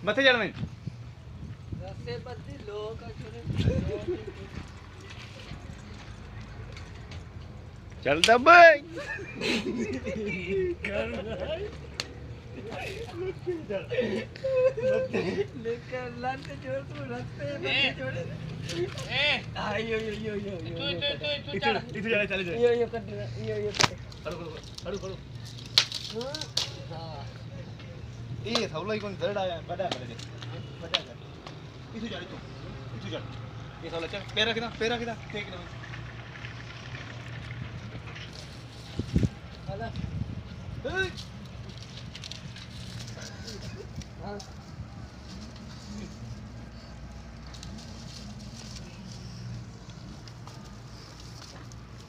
मथे जाना मैं चल दब ये सवला ही कौन दर्द आया बड़ा कर दे बड़ा कर इधर जा तू इधर जा ये सवला चल पैर रखना ठीक ना हां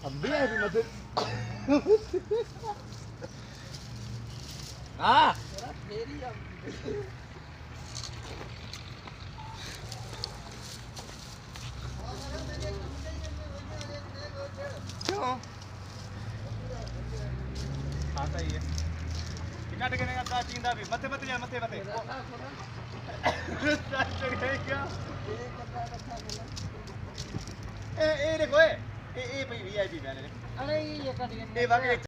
अब भी है मदद हाँ क्यों आता ही है कितना टिकने का था चींदा भी मथे मथे मथे मथे क्या ए देखो ए भाई वीआईपी मैंने अरे ये कट गया